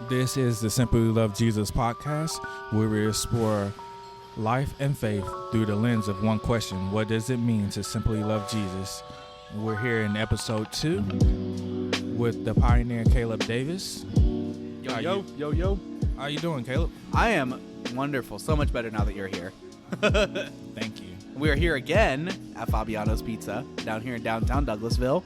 This is the Simply Love Jesus podcast, where we explore life and faith through the lens of one question: what does it mean to simply love Jesus? We're here in episode 2 with the pioneer Caleb Davis. Yo. How you doing, Caleb? I am wonderful. So much better now that you're here. Thank you. We're here again at Fabiano's Pizza down here in downtown Douglasville.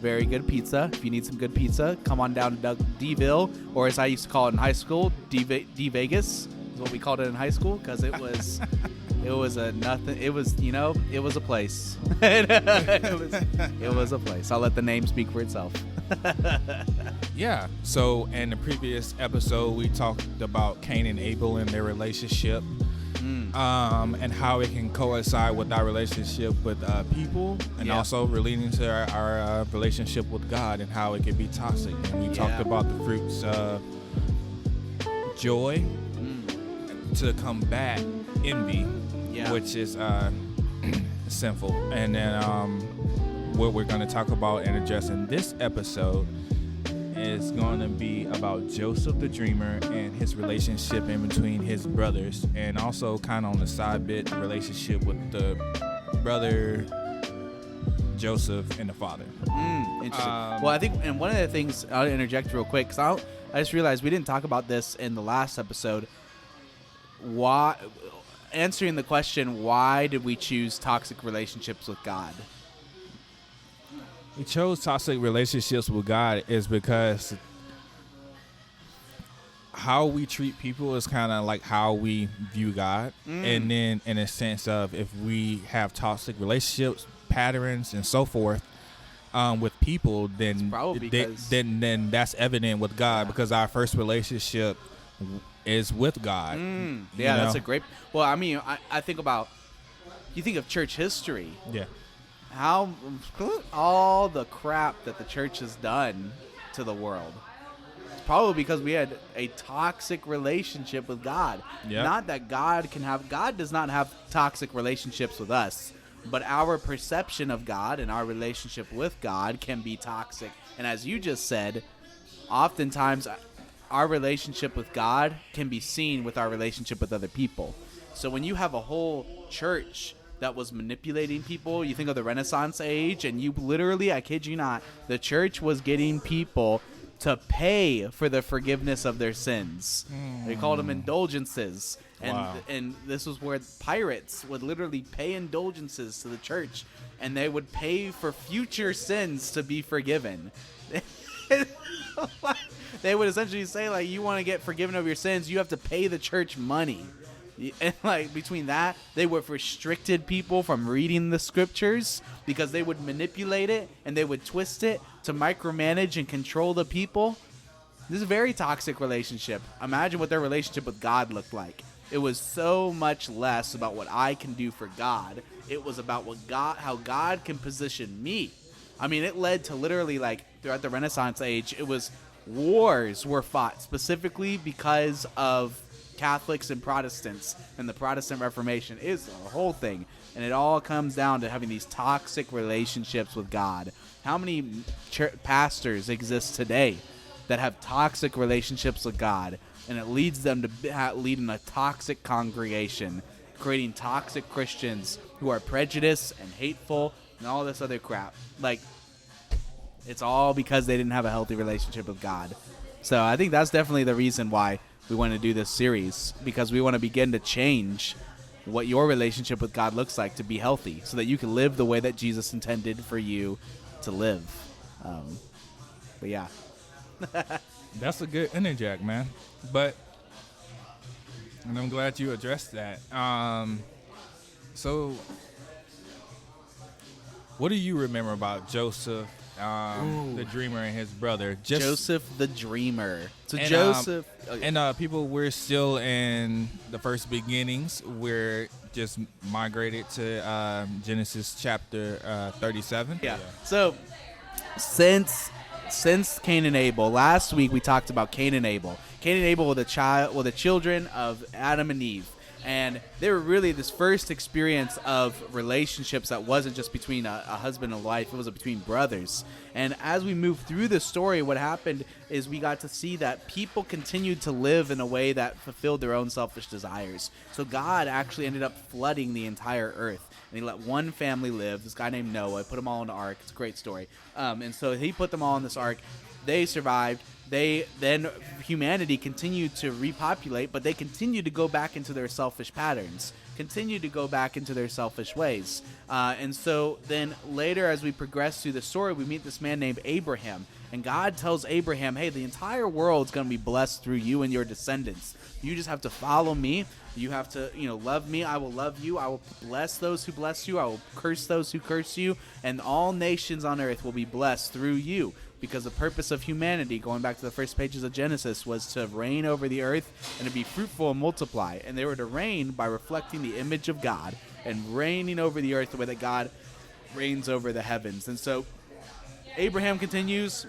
Very good pizza. If you need some good pizza, come on down to D-ville, or as I used to call it in high school, D-Vegas is what we called it in high school, because it was a nothing. It was, it was a place. it was a place. I'll let the name speak for itself. Yeah. So in the previous episode, we talked about Cain and Abel and their relationship. And how it can coincide with our relationship with people, and also relating to our relationship with God, and how it can be toxic. And we talked about the fruits of joy to combat envy, which is sinful. And then what we're going to talk about and address in this episode is going to be about Joseph the dreamer and his relationship in between his brothers, and also kind of on the side bit relationship with the brother Joseph and the father. Interesting. Well, I think, and one of the things, I'll interject real quick, because I just realized we didn't talk about this in the last episode. Why, answering the question, why did we choose toxic relationships with God? We chose toxic relationships with God is because how we treat people is kind of like how we view God. And then in a sense of, if we have toxic relationships, patterns, and so forth with people, then then that's evident with God, because our first relationship is with God. That's a great. Well, I mean, I think about, you think of church history. Yeah. How all the crap that the church has done to the world. It's probably because we had a toxic relationship with God. Yep. Not that God does not have toxic relationships with us, but our perception of God and our relationship with God can be toxic. And as you just said, oftentimes our relationship with God can be seen with our relationship with other people. So when you have a whole church that was manipulating people, you think of the Renaissance age, and you literally, I kid you not, the church was getting people to pay for the forgiveness of their sins. They called them indulgences. And this was where pirates would literally pay indulgences to the church, and they would pay for future sins to be forgiven. They would essentially say, like, you want to get forgiven of your sins, you have to pay the church money. And like, between that, they would have restricted people from reading the scriptures, because they would manipulate it and they would twist it to micromanage and control the people. This is a very toxic relationship. Imagine what their relationship with God looked like. It was so much less about what I can do for God. It was about how God can position me. I mean, it led to literally, like, throughout the Renaissance age, it was wars were fought specifically because of Catholics and Protestants, and the Protestant Reformation is the whole thing. And it all comes down to having these toxic relationships with God. How many pastors exist today that have toxic relationships with God, and it leads them to leading a toxic congregation, creating toxic Christians who are prejudiced and hateful and all this other crap. Like, it's all because they didn't have a healthy relationship with God. So I think that's definitely the reason why we want to do this series, because we want to begin to change what your relationship with God looks like to be healthy, so that you can live the way that Jesus intended for you to live. But yeah. That's a good interject, man. And I'm glad you addressed that. So what do you remember about Joseph, the dreamer, and his brother? Joseph the dreamer. So and, Joseph... people, we're still in the first beginnings. We're just migrated to Genesis chapter 37. Yeah. So since Cain and Abel, last week we talked about Cain and Abel. Cain and Abel were the children of Adam and Eve. And they were really this first experience of relationships that wasn't just between a husband and wife, it was between brothers. And as we move through the story, what happened is we got to see that people continued to live in a way that fulfilled their own selfish desires. So God actually ended up flooding the entire earth. And he let one family live, this guy named Noah, put them all in the ark. It's a great story. And so he put them all in this ark. They survived. Then humanity continued to repopulate, but they continued to go back into their selfish patterns, continued to go back into their selfish ways. And so then later, as we progress through the story, we meet this man named Abraham. And God tells Abraham, hey, the entire world's going to be blessed through you and your descendants. You just have to follow me. You have to, love me. I will love you. I will bless those who bless you. I will curse those who curse you. And all nations on earth will be blessed through you. Because the purpose of humanity, going back to the first pages of Genesis, was to reign over the earth and to be fruitful and multiply. And they were to reign by reflecting the image of God and reigning over the earth the way that God reigns over the heavens. And so Abraham continues.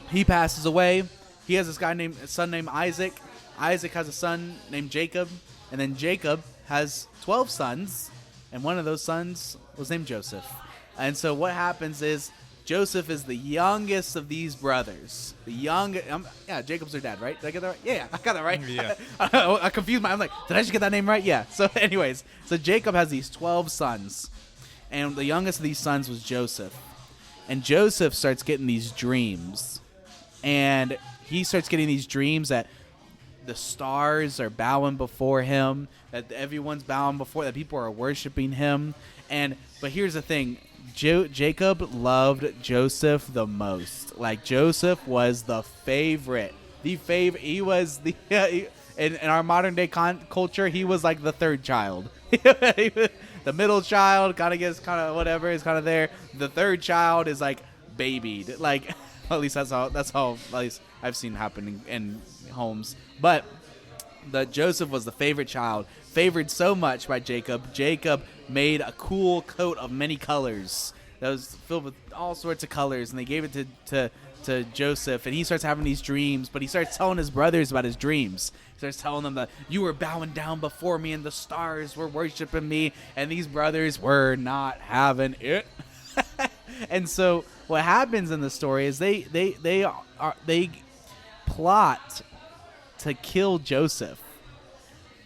He passes away. He has this son named Isaac. Isaac has a son named Jacob. And then Jacob has 12 sons. And one of those sons was named Joseph. And so what happens is Joseph is the youngest of these brothers. Jacob's their dad, right? Did I get that right? Yeah, I got that right. Yeah. I confused I'm like, did I just get that name right? Yeah. So anyways, Jacob has these 12 sons. And the youngest of these sons was Joseph. And Joseph starts getting these dreams. And he starts getting these dreams that the stars are bowing before him, that everyone's bowing before, that people are worshiping him. But here's the thing. Jacob loved Joseph the most. Like, Joseph was the favorite. He was in our modern day culture, he was like the third child. The middle child is kind of there. The third child is like babied. Like, at least that's how at least I've seen happen in homes. But Joseph was the favorite child, favored so much by Jacob. Jacob made a cool coat of many colors that was filled with all sorts of colors, and they gave it to Joseph, and he starts having these dreams, but he starts telling his brothers about his dreams. He starts telling them that you were bowing down before me, and the stars were worshiping me, and these brothers were not having it. And so what happens in the story is they plot to kill Joseph.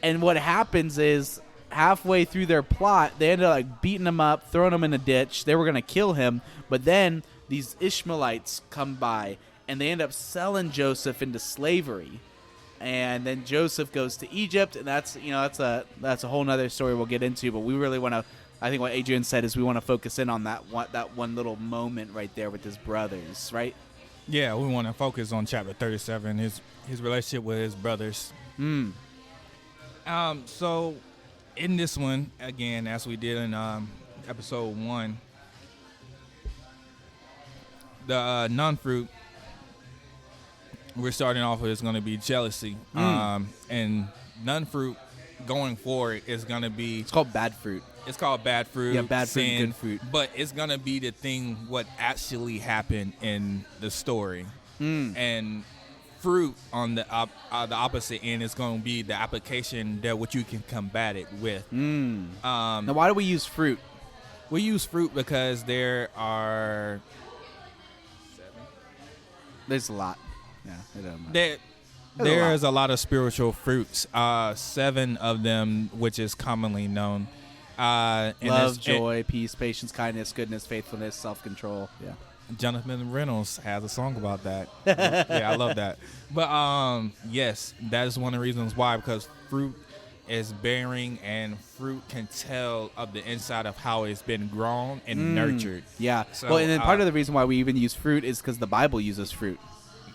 And what happens is halfway through their plot, they ended up like beating him up, throwing him in a ditch. They were going to kill him, but then these Ishmaelites come by and they end up selling Joseph into slavery. And then Joseph goes to Egypt, and that's a whole nother story we'll get into, but we really want to, I think what Adrian said is we want to focus in on that one little moment right there with his brothers, right? Yeah, we want to focus on chapter 37, his relationship with his brothers. So in this one, again, as we did in episode 1, the non-fruit we're starting off with is going to be jealousy. And non-fruit going forward is going to be... It's called bad fruit. It's called bad fruit. Yeah, bad fruit sin, and good fruit. But it's going to be the thing what actually happened in the story. And fruit on the opposite end is going to be the application that what you can combat it with. Now, why do we use fruit? We use fruit because there are... There's a lot. Yeah, it doesn't matter. There's a lot of spiritual fruits. 7 of them, which is commonly known. Love, joy, peace, patience, kindness, goodness, faithfulness, self-control. Yeah. Jonathan Reynolds has a song about that. Yeah, I love that. But yes, that is one of the reasons why, because fruit is bearing, and fruit can tell of the inside of how it's been grown and nurtured. Yeah. So, well, and then part of the reason why we even use fruit is because the Bible uses fruit.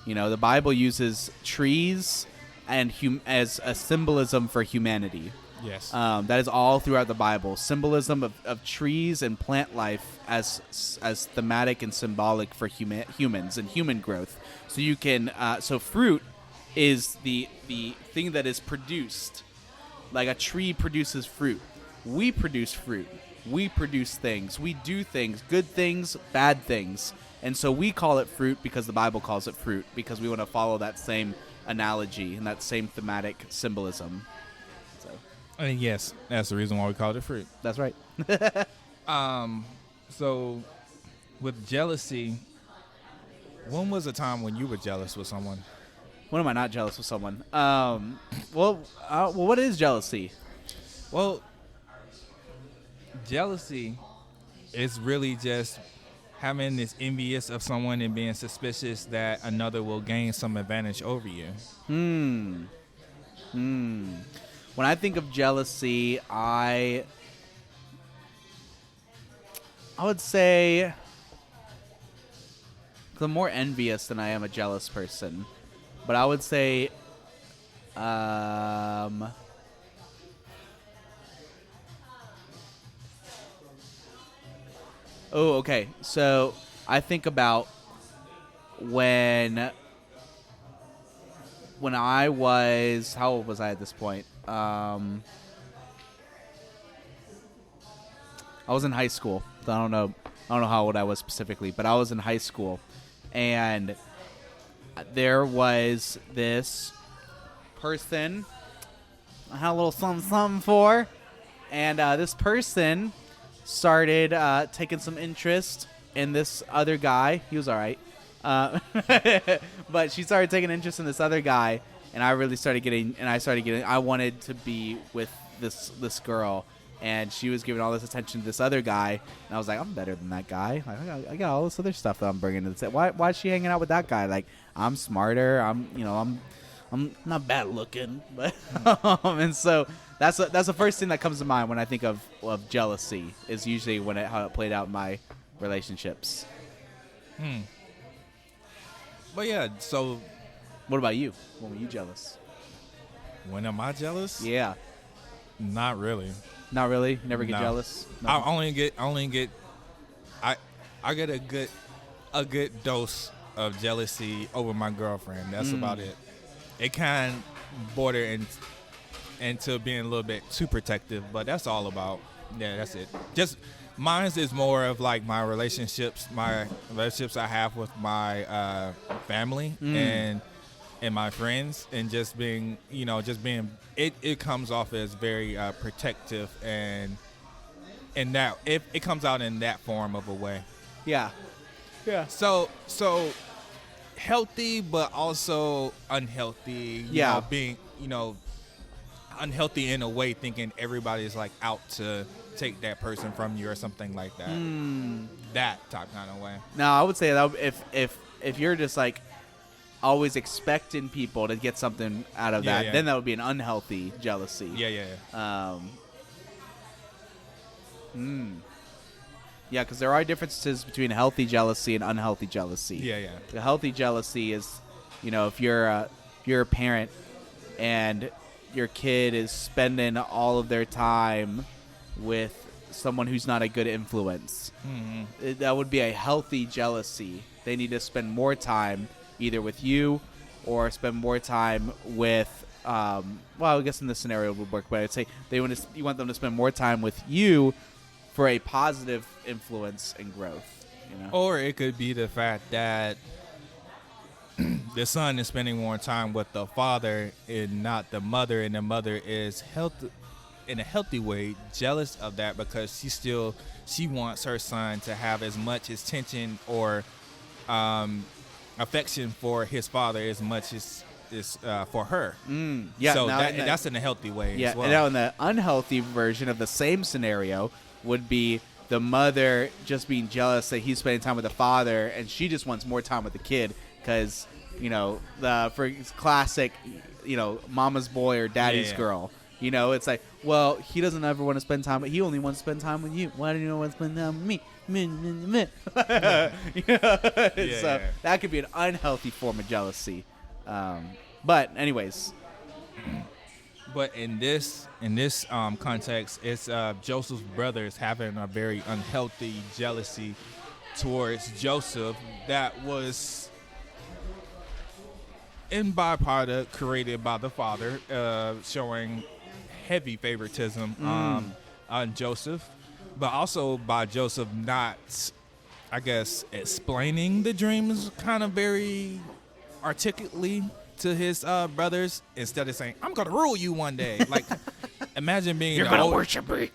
You know, the Bible uses trees and as a symbolism for humanity. Yes. That is all throughout the Bible. Symbolism of trees and plant life as thematic and symbolic for humans and human growth. So you can so fruit is the thing that is produced. Like a tree produces fruit. We produce fruit. We produce things. We do things, good things, bad things. And so we call it fruit because the Bible calls it fruit, because we want to follow that same analogy and that same thematic symbolism. So And yes, that's the reason why we call it fruit. That's right. So with jealousy, when was a time when you were jealous with someone? When am I not jealous with someone? Well, what is jealousy? Well, jealousy is really just having this envious of someone and being suspicious that another will gain some advantage over you. When I think of jealousy, I would say I'm more envious than I am a jealous person. But I would say, oh, okay. So I think about when I was, how old was I at this point? I was in high school. So I don't know how old I was specifically, but I was in high school, and there was this person I had a little something for, and this person started taking some interest in this other guy. He was all right. But she started taking interest in this other guy, and I wanted to be with this girl, and she was giving all this attention to this other guy, and I was like, I'm better than that guy. I got all this other stuff that I'm bringing to the table. Why is she hanging out with that guy? Like, I'm smarter. I'm not bad looking, but and so that's the first thing that comes to mind when I think of jealousy, is usually how it played out in my relationships. But yeah, so what about you? When were you jealous? when am I jealous? Yeah. Not really. Not really? Never get No. jealous? I get a good dose of jealousy over my girlfriend. That's about it. It can border into being a little bit too protective, but that's all about. Yeah, that's it. Just mine is more of like my relationships I have with my family and my friends, and just being, it comes off as very protective, and that it comes out in that form of a way. Yeah. Yeah. So healthy, but also unhealthy. Yeah. Being, unhealthy in a way, thinking everybody's like out to take that person from you or something like that. That type kind of way. No, I would say that if you're just like always expecting people to get something out of that, then that would be an unhealthy jealousy. Yeah. Yeah, because there are differences between healthy jealousy and unhealthy jealousy. Yeah. The healthy jealousy is, if you're a parent and your kid is spending all of their time with someone who's not a good influence. That would be a healthy jealousy. They need to spend more time either with you or spend more time with, well, I guess in this scenario it would work, but I'd say you want them to spend more time with you for a positive influence and growth. Or it could be the fact that the son is spending more time with the father and not the mother, and the mother is in a healthy way jealous of that, because she wants her son to have as much attention or affection for his father as much as for her. Yeah, so that's in a healthy way as well. And now in the unhealthy version of the same scenario would be the mother just being jealous that he's spending time with the father, and she just wants more time with the kid because, for classic, mama's boy or daddy's girl. It's like, well, he doesn't ever want to spend time, but he only wants to spend time with you. Why do you want to spend time with me? So that could be an unhealthy form of jealousy. But anyways. But in this context, it's Joseph's brothers having a very unhealthy jealousy towards Joseph that was in byproduct created by the father, showing heavy favoritism on Joseph, but also by Joseph not, I guess, explaining the dreams kind of very articulately to his brothers, instead of saying, I'm gonna rule you one day. Like imagine being You're gonna worship me.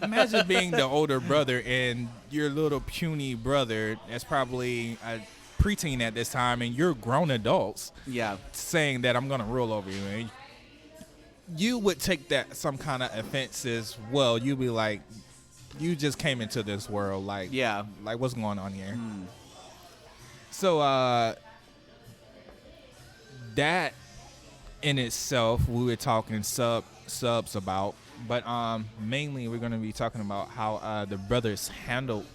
imagine being the older brother and your little puny brother that's probably a preteen at this time, and you're grown adults. Yeah. Saying that I'm gonna rule over you, and you would take that some kind of offense as well. You'd be like, you just came into this world, like, Yeah. like what's going on here? So that in itself, we were talking subs about, but mainly we're going to be talking about how the brothers handled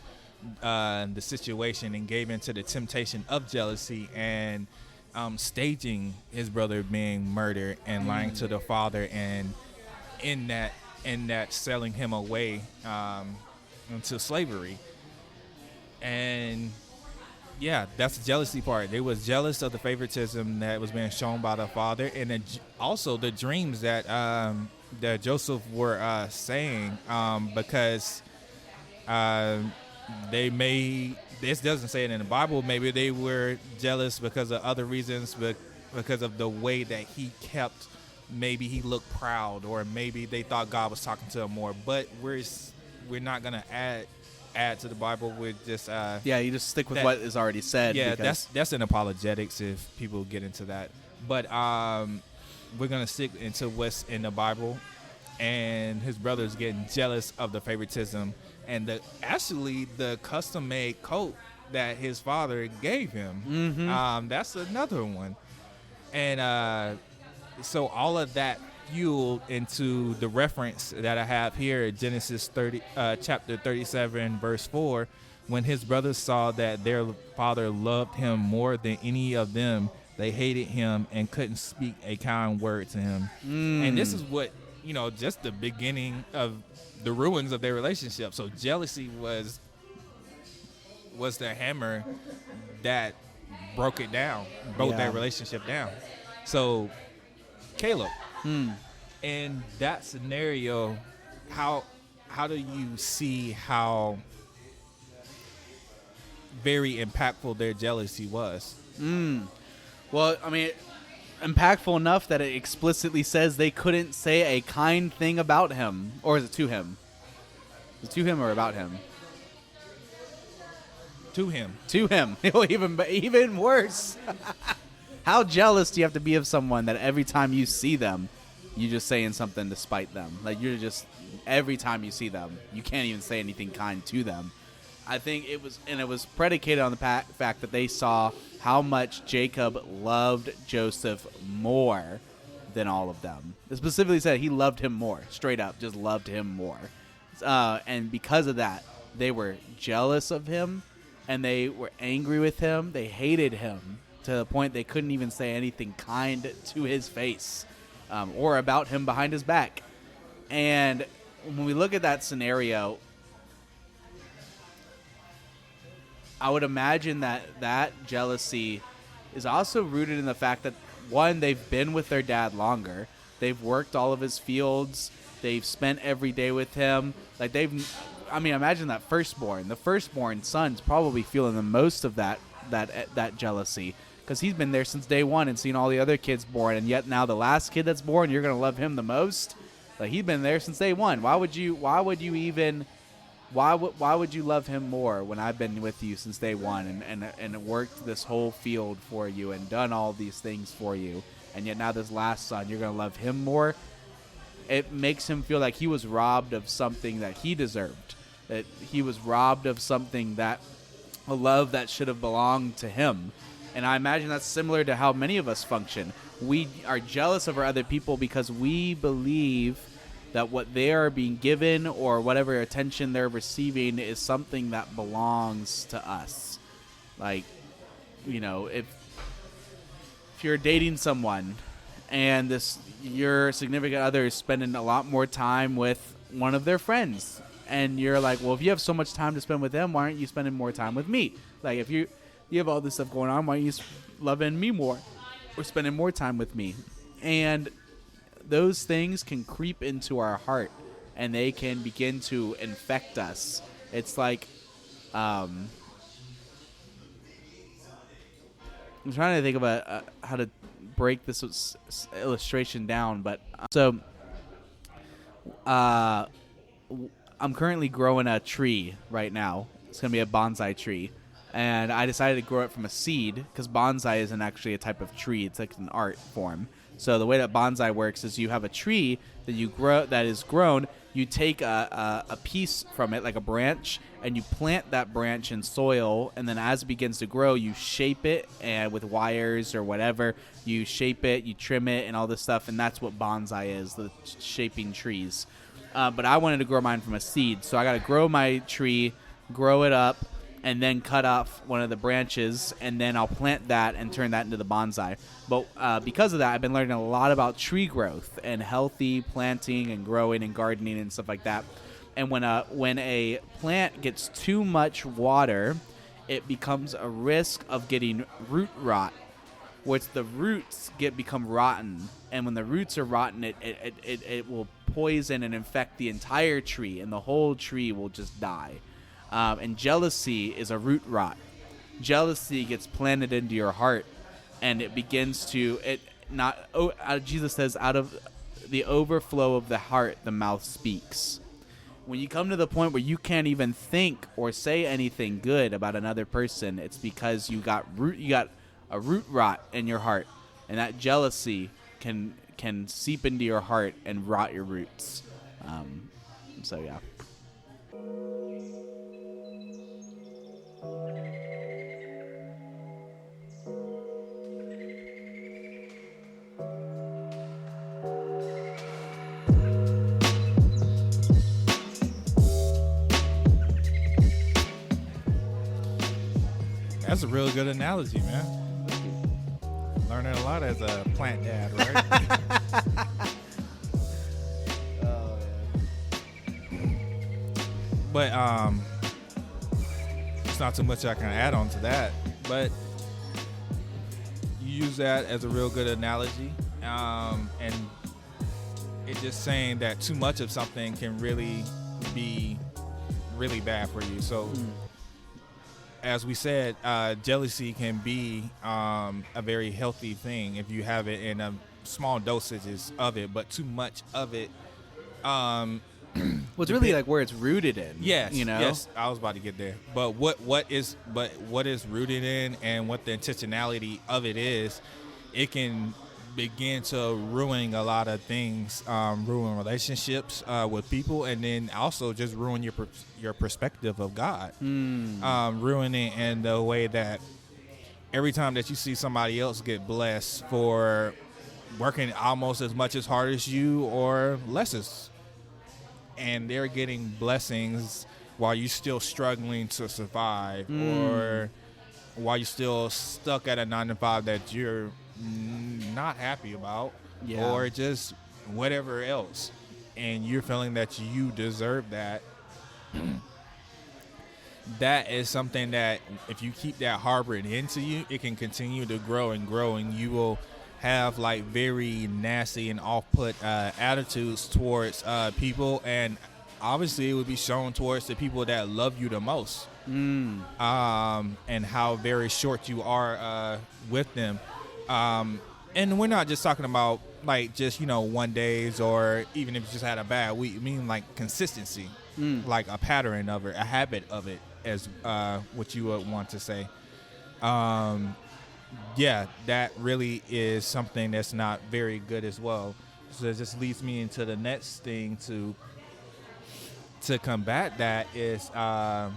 the situation and gave into the temptation of jealousy and staging his brother being murdered and lying to the father, and in that selling him away into slavery. And yeah, that's the jealousy part. They was jealous of the favoritism that was being shown by the father, and then also the dreams that that Joseph were saying, because they may. This doesn't say it in the Bible. Maybe they were jealous because of other reasons, but because of the way that he kept. Maybe he looked proud, or maybe they thought God was talking to him more. But we're not gonna add to the Bible. We're just You just stick with what is already said. Yeah, that's in apologetics if people get into that. But we're gonna stick into what's in the Bible, and his brother's getting jealous of the favoritism and the custom made coat that his father gave him. That's another one, and so all of that fueled into the reference that I have here, Genesis 30, chapter 37, verse 4, when his brothers saw that their father loved him more than any of them, they hated him and couldn't speak a kind word to him. And this is what, just the beginning of the ruins of their relationship. So jealousy was the hammer that broke that relationship down. So Caleb, in that scenario, how do you see how very impactful their jealousy was? Well, I mean, impactful enough that it explicitly says they couldn't say a kind thing about him. Or is it to him? Is it to him or about him? To him. To him. Even worse. How jealous do you have to be of someone that every time you see them, you're just saying something to spite them? Like, you're just, every time you see them, you can't even say anything kind to them. I think it was predicated on the fact that they saw how much Jacob loved Joseph more than all of them. It specifically said he loved him more, straight up, just loved him more. And because of that, they were jealous of him, and they were angry with him. They hated him to the point they couldn't even say anything kind to his face or about him behind his back. And when we look at that scenario, I would imagine that jealousy is also rooted in the fact that, one, they've been with their dad longer. They've worked all of his fields. They've spent every day with him. Like, imagine that firstborn. The firstborn son's probably feeling the most of that jealousy, because he's been there since day one and seen all the other kids born, and yet now the last kid that's born, you're going to love him the most. Like, he's been there since day one. Why would you love him more when I've been with you since day one and worked this whole field for you and done all these things for you, and yet now this last son, you're going to love him more? It makes him feel like he was robbed of something that he deserved, that he was robbed of something, that a love that should have belonged to him. And I imagine that's similar to how many of us function. We are jealous of our other people because we believe that what they are being given or whatever attention they're receiving is something that belongs to us. Like, if you're dating someone and your significant other is spending a lot more time with one of their friends, and you're like, well, if you have so much time to spend with them, why aren't you spending more time with me? Like, if you have all this stuff going on, why aren't you loving me more or spending more time with me? And those things can creep into our heart, and they can begin to infect us. It's like, I'm trying to think about how to break this illustration down, but so I'm currently growing a tree right now. It's going to be a bonsai tree. And I decided to grow it from a seed because bonsai isn't actually a type of tree. It's like an art form. So the way that bonsai works is you have a tree that you grow that is grown. You take a piece from it, like a branch, and you plant that branch in soil. And then as it begins to grow, you shape it and with wires or whatever. You shape it, you trim it, and all this stuff. And that's what bonsai is, the shaping trees. But I wanted to grow mine from a seed. So I got to grow my tree, grow it up, and then cut off one of the branches, and then I'll plant that and turn that into the bonsai. But because of that, I've been learning a lot about tree growth and healthy planting and growing and gardening and stuff like that. And when a plant gets too much water, it becomes a risk of getting root rot, where the roots become rotten. And when the roots are rotten, it will poison and infect the entire tree, and the whole tree will just die. And jealousy is a root rot. Jealousy gets planted into your heart, and it begins to Jesus says, out of the overflow of the heart, the mouth speaks. When you come to the point where you can't even think or say anything good about another person, it's because you got a root rot in your heart, and that jealousy can seep into your heart and rot your roots. So yeah. That's a real good analogy, man. Learning a lot as a plant dad, right? But it's not too much I can add on to that. But you use that as a real good analogy, and it's just saying that too much of something can really be really bad for you. So. As we said, jealousy can be a very healthy thing if you have it in small dosages of it, but too much of it. Well, it's really like where it's rooted in. Yes, you know. Yes, I was about to get there. But what is rooted in, and what the intentionality of it is, it can begin to ruin a lot of things, ruin relationships with people, and then also just ruin your perspective of God. Ruin it in the way that every time that you see somebody else get blessed for working almost as much as hard as you or less, and they're getting blessings while you're still struggling to survive, or while you're still stuck at a 9-to-5 that you're not happy about, or just whatever else, and you're feeling that you deserve that. That is something that if you keep that harbored into you, it can continue to grow and grow, and you will have like very nasty and off-put attitudes towards people, and obviously it would be shown towards the people that love you the most, and how very short you are with them. And we're not just talking about like just, one days, or even if you just had a bad week. I mean like consistency, like a pattern of it, a habit of it, as what you would want to say. Yeah, that really is something that's not very good as well. So it just leads me into the next thing to combat that is that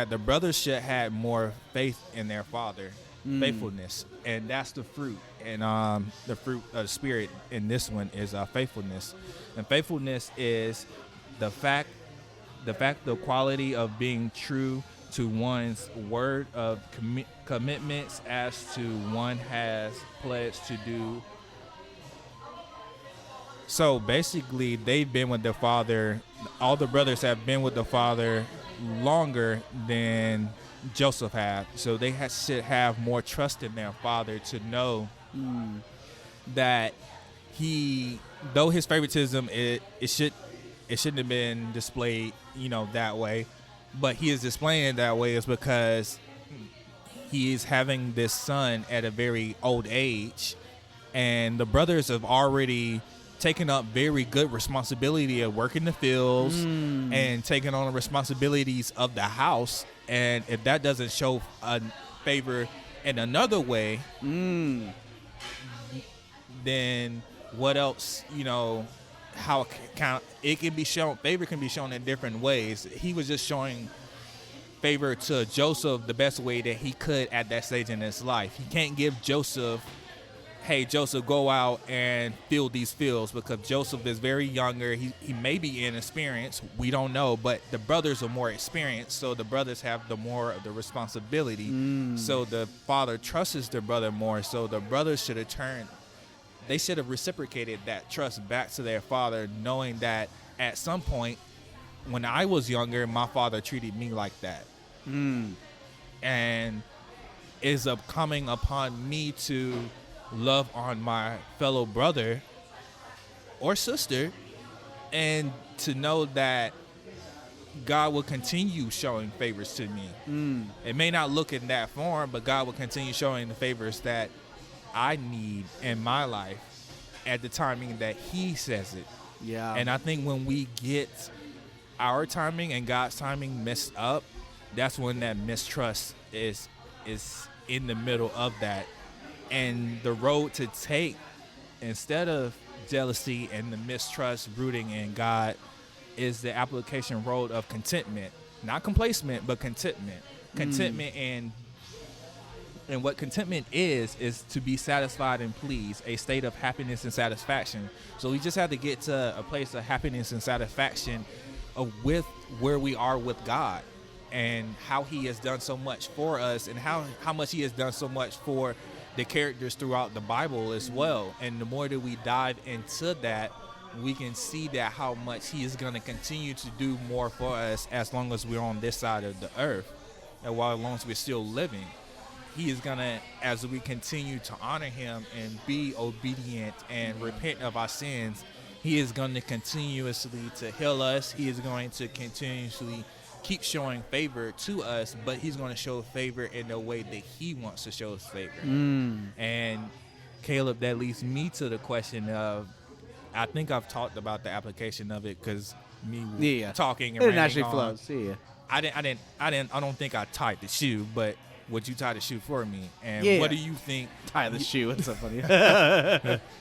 the brothers should have more faith in their father. Faithfulness, and that's the fruit, and the fruit of the spirit in this one is faithfulness, and faithfulness is the quality of being true to one's word of commitments as to one has pledged to do. So basically, they've been with their father. All the brothers have been with the father longer than Joseph had, so they should have more trust in their father to know that though his favoritism, it shouldn't have been displayed, that way, but he is displaying it that way is because he is having this son at a very old age, and the brothers have already taking up very good responsibility of working the fields and taking on the responsibilities of the house. And if that doesn't show a favor in another way, then what else, how it can be shown, favor can be shown in different ways. He was just showing favor to Joseph the best way that he could at that stage in his life. He can't give Joseph, hey, Joseph, go out and field these fields, because Joseph is very younger. He may be inexperienced. We don't know, but the brothers are more experienced, so the brothers have the more of the responsibility. So the father trusts their brother more, so the brothers should have they should have reciprocated that trust back to their father, knowing that at some point when I was younger, my father treated me like that. And is coming upon me to love on my fellow brother or sister, and to know that God will continue showing favors to me. It may not look in that form, but God will continue showing the favors that I need in my life at the timing that He says it. Yeah. And I think when we get our timing and God's timing messed up, that's when that mistrust is in the middle of that. And the road to take, instead of jealousy and the mistrust rooting in God, is the application road of contentment. Not complacement, but contentment. Contentment and what contentment is to be satisfied and pleased, a state of happiness and satisfaction. So we just have to get to a place of happiness and satisfaction with where we are with God, and how He has done so much for us, and how much He has done so much for the characters throughout the Bible as well. And the more that we dive into that, we can see that how much He is going to continue to do more for us as long as we're on this side of the earth, and as long as we're still living. He is going to, as we continue to honor Him and be obedient and repent of our sins, He is going to continuously to heal us. He is going to continuously keep showing favor to us, but He's going to show favor in the way that He wants to show us favor. And Caleb, that leads me to the question of, I think I've talked about the application of it, because me talking and it ranting naturally on, flows. Yeah. I don't think I tied the shoe, but would you tie the shoe for me? And what do you think? Tie the shoe. It's so funny.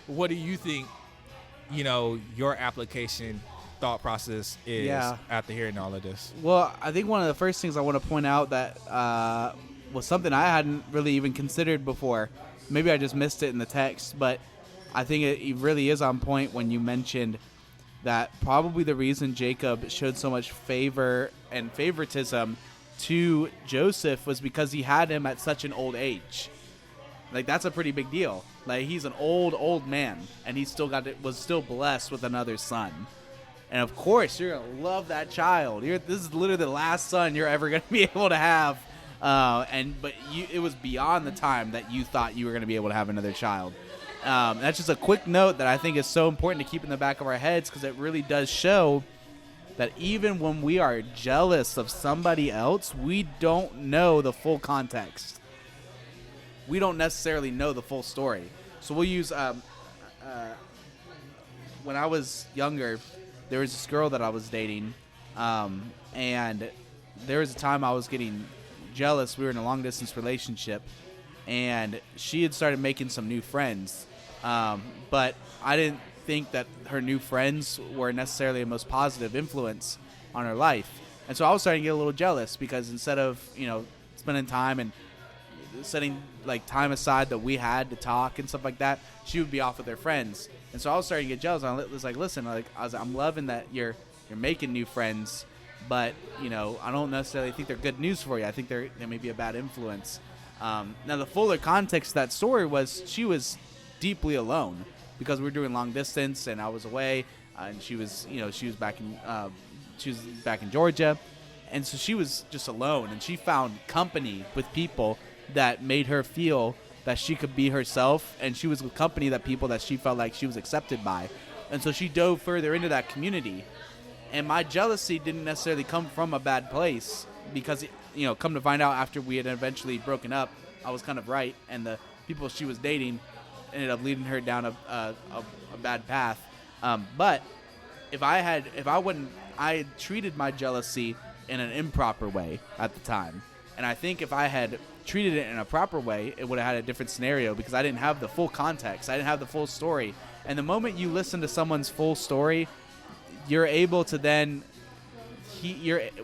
What do you think, your application thought process is after hearing all of this? Well, I think one of the first things I want to point out that was something I hadn't really even considered before. Maybe I just missed it in the text, but I think it really is on point when you mentioned that probably the reason Jacob showed so much favor and favoritism to Joseph was because he had him at such an old age. Like, that's a pretty big deal. Like, he's an old man, and he was still blessed with another son. And of course, you're gonna love that child. This is literally the last son you're ever gonna be able to have. But it was beyond the time that you thought you were gonna be able to have another child. That's just a quick note that I think is so important to keep in the back of our heads, because it really does show that even when we are jealous of somebody else, we don't know the full context. We don't necessarily know the full story. So we'll use, when I was younger, there was this girl that I was dating, and there was a time I was getting jealous. We were in a long-distance relationship, and she had started making some new friends, but I didn't think that her new friends were necessarily the most positive influence on her life. And so I was starting to get a little jealous, because instead of, spending time and setting like time aside that we had to talk and stuff like that, she would be off with her friends. And so I was starting to get jealous. I was like, listen, I'm loving that you're making new friends, but I don't necessarily think they're good news for you. I think they may be a bad influence. Now the fuller context of that story was she was deeply alone, because we were doing long distance and I was away, and she was back in Georgia, and so she was just alone, and she found company with people that made her feel that she could be herself, and she was with company that people that she felt like she was accepted by, and so she dove further into that community. And my jealousy didn't necessarily come from a bad place, because come to find out after we had eventually broken up, I was kind of right, and the people she was dating ended up leading her down a bad path. But I had treated my jealousy in an improper way at the time. And I think if I had treated it in a proper way, it would have had a different scenario because I didn't have the full context. I didn't have the full story. And the moment you listen to someone's full story, you're able to then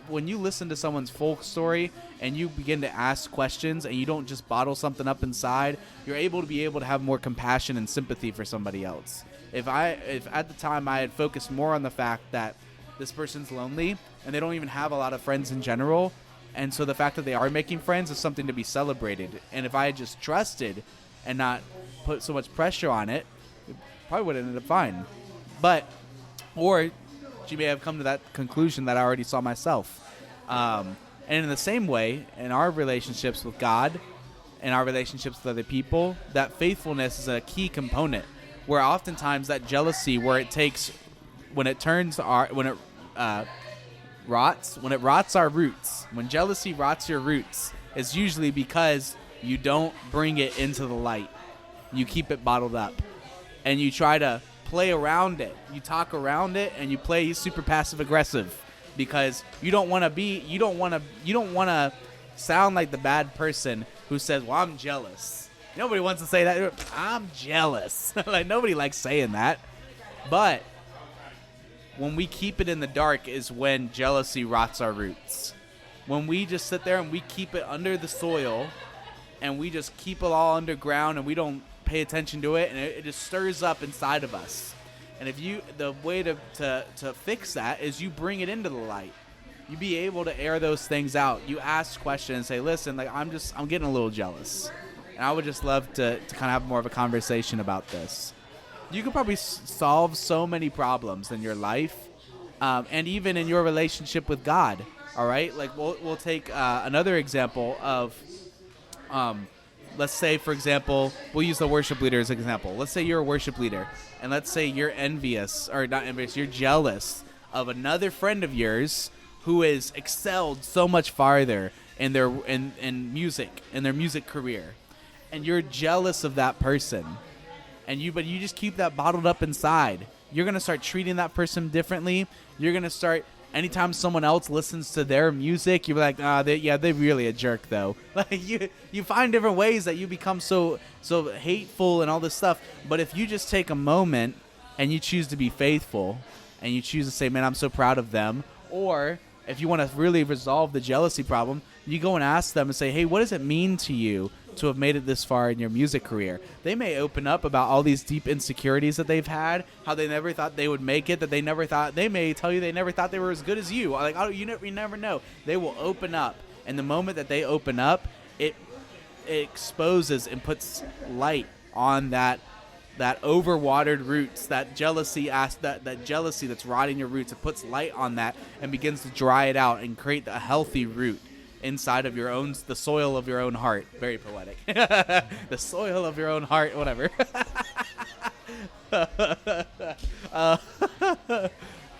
when you listen to someone's full story and you begin to ask questions and you don't just bottle something up inside, you're able to have more compassion and sympathy for somebody else. If at the time I had focused more on the fact that this person's lonely and they don't even have a lot of friends in general, and so the fact that they are making friends is something to be celebrated. And if I had just trusted and not put so much pressure on it, it probably would have ended up fine. Or she may have come to that conclusion that I already saw myself. And in the same way, in our relationships with God and our relationships with other people, that faithfulness is a key component. Where oftentimes that jealousy, when it rots our roots, when jealousy rots your roots, it's usually because you don't bring it into the light. You keep it bottled up, and you try to play around it. You talk around it, and you play super passive aggressive because you don't want to sound like the bad person who says, "Well, I'm jealous." Nobody wants to say that. I'm jealous. Like, nobody likes saying that. But when we keep it in the dark is when jealousy rots our roots. When we just sit there and we keep it under the soil and we just keep it all underground and we don't pay attention to it, and it just stirs up inside of us. And the way to fix that is you bring it into the light. You be able to air those things out. You ask questions and say, "Listen, like I'm getting a little jealous. And I would just love to kind of have more of a conversation about this." You could probably solve so many problems in your life, and even in your relationship with God. All right, like we'll take another example of, let's say, for example, we'll use the worship leader as an example. Let's say you're a worship leader, and let's say you're you're jealous of another friend of yours who has excelled so much farther in their music, in their music career. And you're jealous of that person, but you just keep that bottled up inside. You're gonna start treating that person differently. You're gonna start, anytime someone else listens to their music, you're like, they're really a jerk though. Like you find different ways that you become so hateful and all this stuff. But if you just take a moment and you choose to be faithful, and you choose to say, "Man, I'm so proud of them," or if you want to really resolve the jealousy problem, you go and ask them and say, "Hey, what does it mean to you to have made it this far in your music career?" They may open up about all these deep insecurities that they've had, how they never thought they would make it, they may tell you they never thought they were as good as you. Like, you never know. They will open up, and the moment that they open up, it exposes and puts light on that overwatered roots, that jealousy that's rotting your roots. It puts light on that and begins to dry it out and create a healthy root inside of the soil of your own heart. Very poetic. The soil of your own heart, whatever.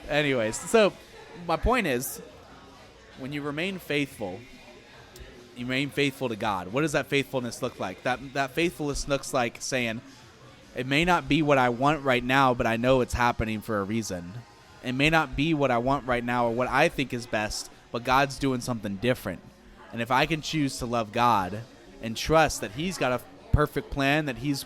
Anyways, so my point is, when you remain faithful to God. What does that faithfulness look like? That faithfulness looks like saying, "It may not be what I want right now, but I know it's happening for a reason. It may not be what I want right now or what I think is best, but God's doing something different. And if I can choose to love God and trust that He's got a perfect plan that he's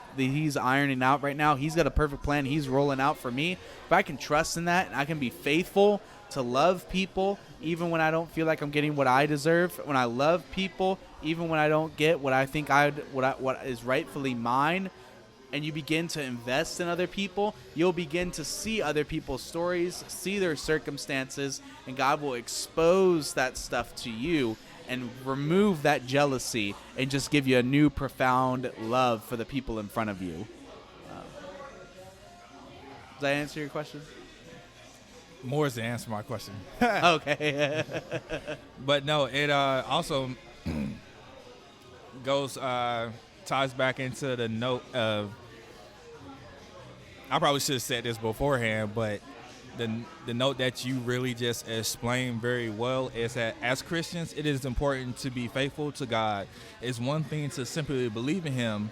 ironing out right now, He's got a perfect plan He's rolling out for me. If I can trust in that and I can be faithful to love people even when I don't feel like I'm getting what I deserve, when I love people even when I don't get what I think what is rightfully mine, and you begin to invest in other people, you'll begin to see other people's stories, see their circumstances, and God will expose that stuff to you and remove that jealousy and just give you a new profound love for the people in front of you. Does that answer your question? More is to answer my question. Okay. But no, it also ties back into the note of, I probably should have said this beforehand, but the note that you really just explained very well is that as Christians, it is important to be faithful to God. It's one thing to simply believe in Him,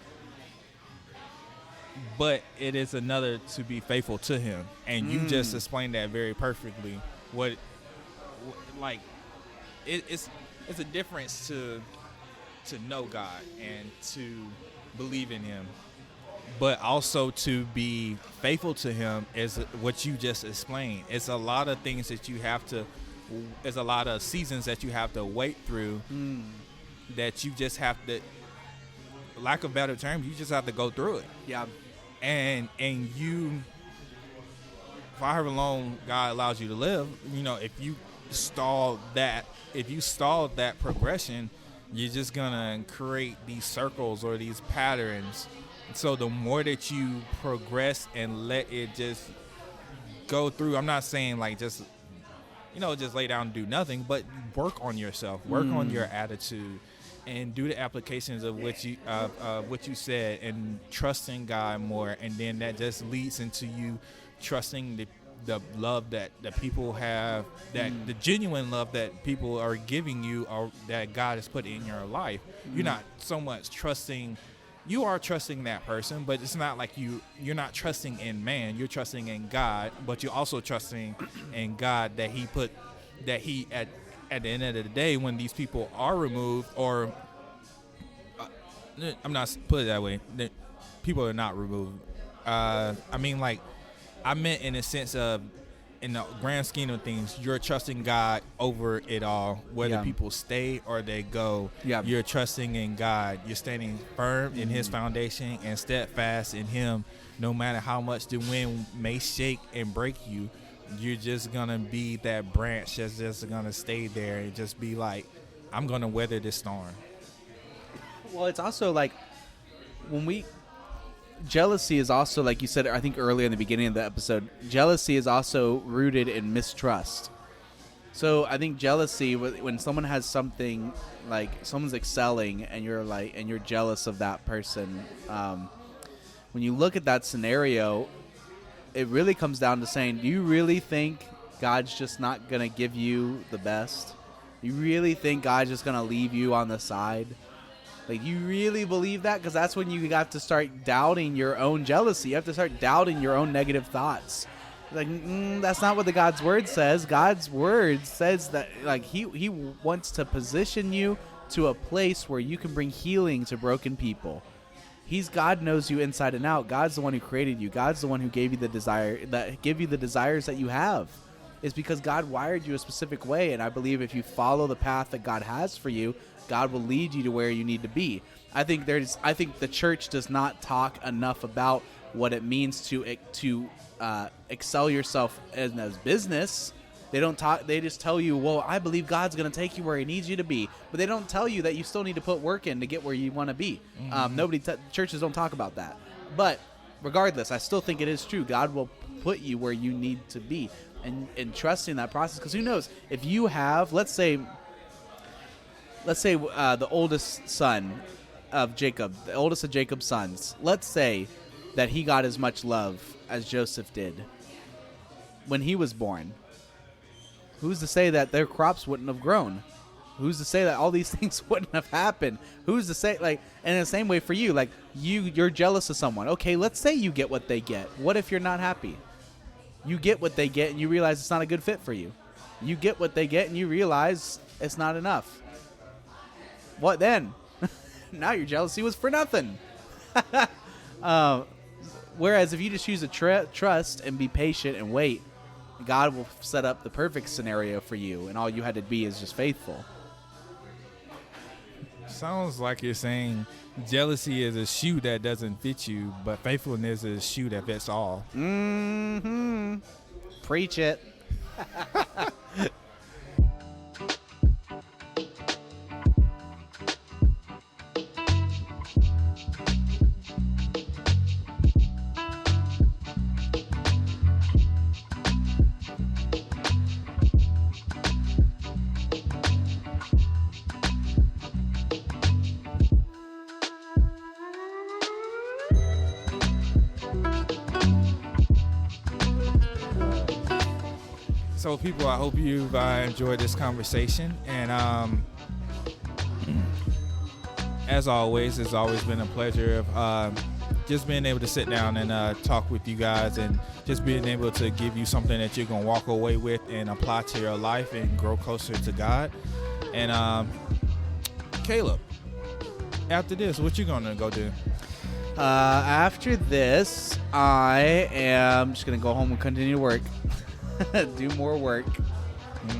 but it is another to be faithful to him. And you just explained that very perfectly. It's a difference to know God and to believe in him, but also to be faithful to him is what you just explained. It's a lot of things that you have to, it's a lot of seasons that you have to wait through, that you just have to, lack of better terms, you just have to go through it. Yeah. And you, for however long God allows you to live, if you stall that progression, you're just gonna create these circles or these patterns. So the more that you progress and let it just go through, I'm not saying like just lay down and do nothing, but work on yourself, work on your attitude, and do the applications of what you said, and trusting God more, and then that just leads into you trusting the love that people have, that the genuine love that people are giving you, or that God has put in your life. You're not so much trusting. You are trusting that person, but it's not like you're not trusting in man. You're trusting in God, but you're also trusting in God that he at the end of the day, when these people are removed, or I'm not put it that way, people are not removed. I meant in a sense of, in the grand scheme of things, you're trusting God over it all. Whether people stay or they go, you're trusting in God. You're standing firm in his foundation and steadfast in him. No matter how much the wind may shake and break you, you're just going to be that branch that's just going to stay there and just be like, I'm going to weather this storm. Well, it's also like jealousy is also, like you said, I think earlier in the beginning of the episode, jealousy is also rooted in mistrust. So I think jealousy, when someone has something, like someone's excelling and you're jealous of that person, when you look at that scenario, it really comes down to saying, do you really think God's just not going to give you the best? You really think God's just going to leave you on the side? Like, you really believe that? Because that's when you have to start doubting your own jealousy. You have to start doubting your own negative thoughts. Like, that's not what the God's word says. God's word says that, like, he wants to position you to a place where you can bring healing to broken people. God knows you inside and out. God's the one who created you. God's the one who gave you the desires that you have. It's because God wired you a specific way, and I believe if you follow the path that God has for you, God will lead you to where you need to be. I think the church does not talk enough about what it means to excel yourself as business. They don't talk. They just tell you, well, I believe God's going to take you where he needs you to be. But they don't tell you that you still need to put work in to get where you want to be. Churches don't talk about that. But regardless, I still think it is true. God will put you where you need to be, and trusting that process. Because who knows, if you have, let's say the oldest son of Jacob, the oldest of Jacob's sons, let's say that he got as much love as Joseph did when he was born. Who's to say that their crops wouldn't have grown? Who's to say that all these things wouldn't have happened? Who's to say, like, and in the same way for you, like, you're jealous of someone. Okay, let's say you get what they get. What if you're not happy? You get what they get and you realize it's not a good fit for you. You get what they get and you realize it's not enough. What then? Now your jealousy was for nothing. Whereas if you just choose to trust and be patient and wait, God will set up the perfect scenario for you, and all you had to be is just faithful. Sounds like you're saying jealousy is a shoe that doesn't fit you, but faithfulness is a shoe that fits all. Mm-hmm. Preach it. So, people, I hope you've enjoyed this conversation. And as always, it's always been a pleasure of just being able to sit down and talk with you guys, and just being able to give you something that you're going to walk away with and apply to your life and grow closer to God. And Caleb, after this, what you going to go do? After this, I am just going to go home and continue to work. Do more work.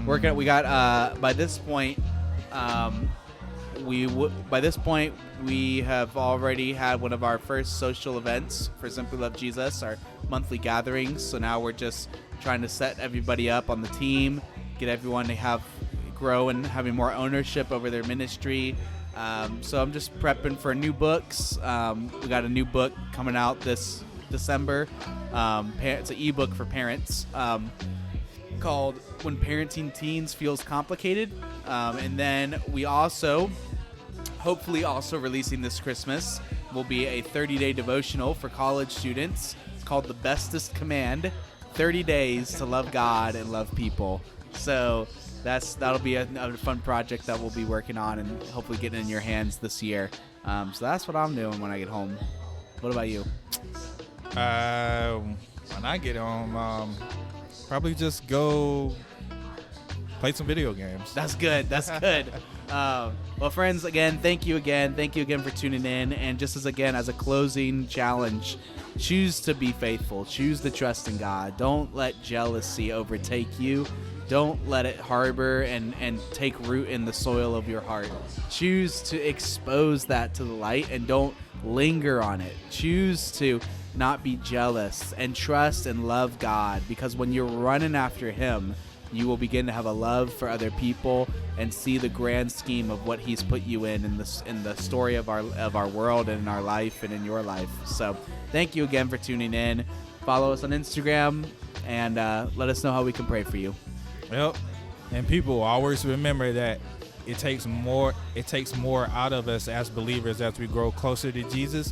Work out. We got, by this point, we have already had one of our first social events for Simply Love Jesus, our monthly gatherings. So now we're just trying to set everybody up on the team, get everyone to grow and having more ownership over their ministry. So I'm just prepping for new books. We got a new book coming out this December. It's an ebook for parents called When Parenting Teens Feels Complicated. And then we hopefully also releasing this Christmas will be a 30-day devotional for college students. It's called The Bestest Command, 30 Days to Love God and Love People. So that'll be a fun project that we'll be working on and hopefully getting in your hands this year. So that's what I'm doing when I get home. What about you? When I get home, probably just go play some video games. That's good. Well, friends, again, thank you again for tuning in. And just as a closing challenge, choose to be faithful. Choose to trust in God. Don't let jealousy overtake you. Don't let it harbor and take root in the soil of your heart. Choose to expose that to the light and don't linger on it. Choose to not be jealous and trust and love God, because when you're running after Him, you will begin to have a love for other people and see the grand scheme of what He's put you in the story of our world and in our life and in your life. So thank you again for tuning in. Follow us on Instagram and let us know how we can pray for you. Yep. And people always remember that it takes more out of us as believers as we grow closer to Jesus.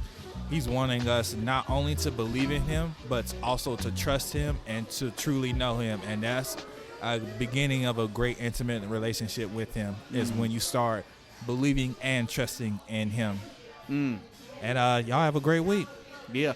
He's wanting us not only to believe in Him, but also to trust Him and to truly know Him. And that's a beginning of a great intimate relationship with Him, is when you start believing and trusting in Him. And y'all have a great week. Yeah.